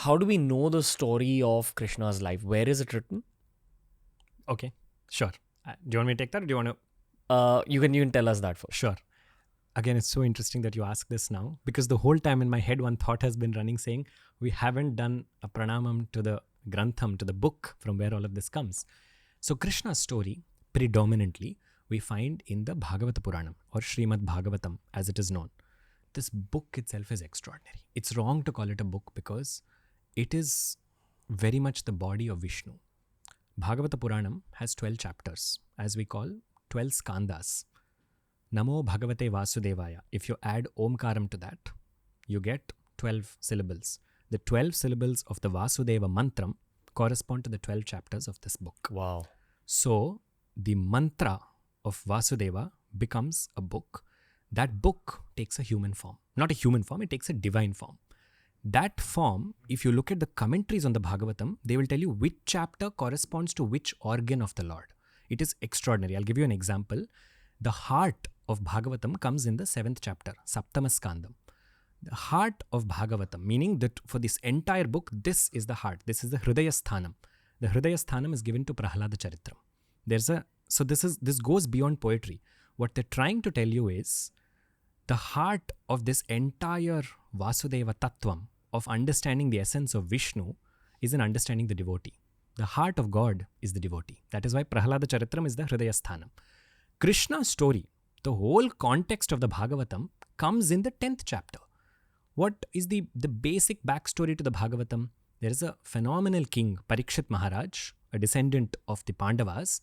How do we know the story of Krishna's life? Where is it written? Okay, sure. Do you want me to take that or do you want to? You can tell us that first. Sure. Again, it's so interesting that you ask this now because the whole time in my head, one thought has been running saying, we haven't done a pranamam to the grantham, to the book from where all of this comes. So Krishna's story, predominantly, we find in the Bhagavata Puranam or Srimad Bhagavatam as it is known. This book itself is extraordinary. It's wrong to call it a book because it is very much the body of Vishnu. Bhagavata Puranam has 12 chapters, as we call 12 skandhas. Namo Bhagavate Vasudevaya. If you add Omkaram to that, you get 12 syllables. The 12 syllables of the Vasudeva mantram correspond to the 12 chapters of this book. Wow. So, the mantra of Vasudeva becomes a book. That book takes a human form. Not a human form, it takes a divine form. That form, if you look at the commentaries on the Bhagavatam, they will tell you which chapter corresponds to which organ of the Lord. It is extraordinary. I'll give you an example. The heart of Bhagavatam comes in the 7th chapter, Saptama Skandam. The heart of Bhagavatam, meaning that for this entire book, this is the heart. This is the Hridaya Sthanam. The Hridaya Sthanam is given to Prahlada Charitram. So this goes beyond poetry. What they're trying to tell you is the heart of this entire Vasudeva Tattvam of understanding the essence of Vishnu is in understanding the devotee. The heart of God is the devotee. That is why Prahlada Charitram is the Hridaya Sthanam. Krishna's story, the whole context of the Bhagavatam comes in the 10th chapter. What is the basic backstory to the Bhagavatam? There is a phenomenal king, Parikshit Maharaj, a descendant of the Pandavas.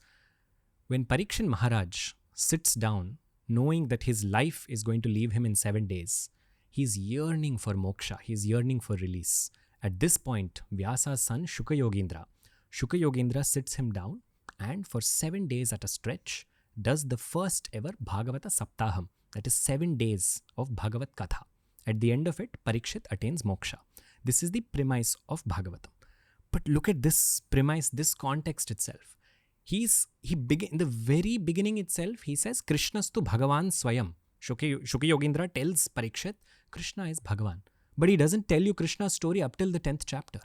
When Parikshit Maharaj sits down, knowing that his life is going to leave him in 7 days, he's yearning for moksha, he's yearning for release. At this point, Vyasa's son, Shuka Yogendra sits him down and for 7 days at a stretch, does the first ever Bhagavata Saptaham, that is 7 days of Bhagavad Katha. At the end of it, Parikshit attains moksha. This is the premise of Bhagavatam. But look at this premise, this context itself. In the very beginning itself, he says, Krishnastu Bhagavan Swayam. Shuka Yogendra tells Parikshit, Krishna is Bhagavan. But he doesn't tell you Krishna's story up till the 10th chapter.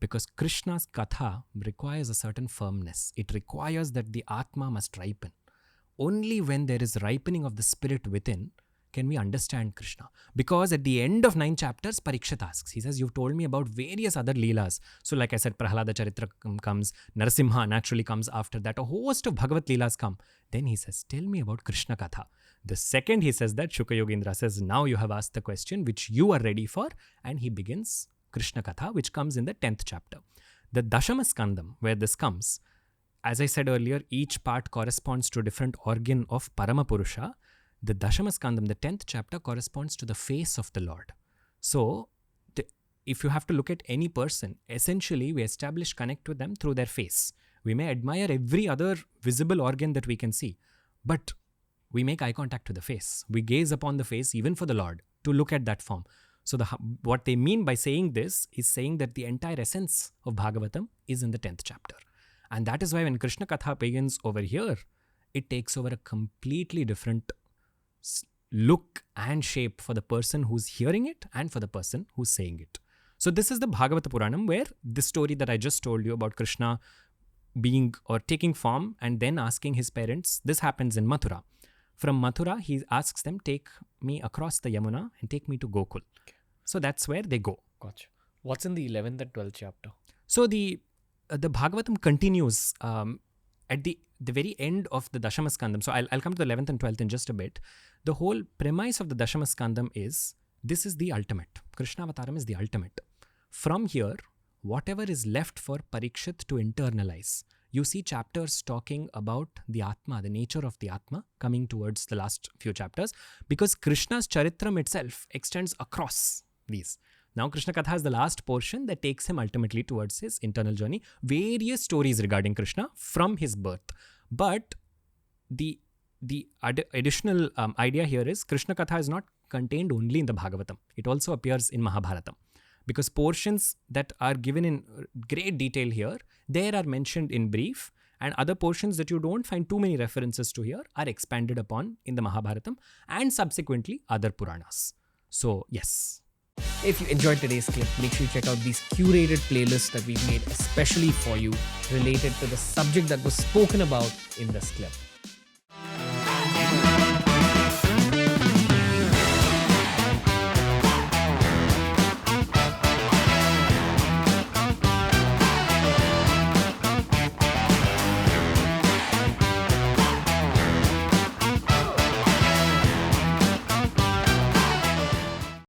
Because Krishna's Katha requires a certain firmness. It requires that the Atma must ripen. Only when there is ripening of the spirit within can we understand Krishna. Because at the end of 9 chapters, Parikshit asks, he says, you've told me about various other Leelas. So like I said, Prahlada Charitra comes, Narasimha naturally comes after that. A host of Bhagavad Leelas come. Then he says, tell me about Krishna Katha. The second he says that, Shuka Yogendra says, now you have asked the question which you are ready for. And he begins Krishna Katha, which comes in the 10th chapter. The Dashama Skandam, where this comes, as I said earlier, each part corresponds to a different organ of Paramapurusha. The Dashama Skandam, the 10th chapter, corresponds to the face of the Lord. So, if you have to look at any person, essentially we establish connect with them through their face. We may admire every other visible organ that we can see, but we make eye contact with the face. We gaze upon the face even for the Lord to look at that form. So what they mean by saying this is saying that the entire essence of Bhagavatam is in the 10th chapter. And that is why when Krishna Katha begins over here, it takes over a completely different look and shape for the person who's hearing it and for the person who's saying it. So this is the Bhagavata Puranam where this story that I just told you about Krishna being or taking form and then asking his parents, this happens in Mathura. From Mathura, he asks them, take me across the Yamuna and take me to Gokul. Okay. So that's where they go. Gotcha. What's in the 11th and 12th chapter? So the Bhagavatam continues at the very end of the Dashama Skandam. So I'll come to the 11th and 12th in just a bit. The whole premise of the Dashama Skandam is, this is the ultimate. Krishna Avataram is the ultimate. From here, whatever is left for Parikshit to internalize. You see chapters talking about the Atma, the nature of the Atma, coming towards the last few chapters, because Krishna's Charitram itself extends across these. Now Krishna Katha is the last portion that takes him ultimately towards his internal journey. Various stories regarding Krishna from his birth. But the additional idea here is Krishna Katha is not contained only in the Bhagavatam. It also appears in Mahabharatam. Because portions that are given in great detail here, there are mentioned in brief, and other portions that you don't find too many references to here are expanded upon in the Mahabharatam and subsequently other Puranas. So, yes. If you enjoyed today's clip, make sure you check out these curated playlists that we've made especially for you related to the subject that was spoken about in this clip.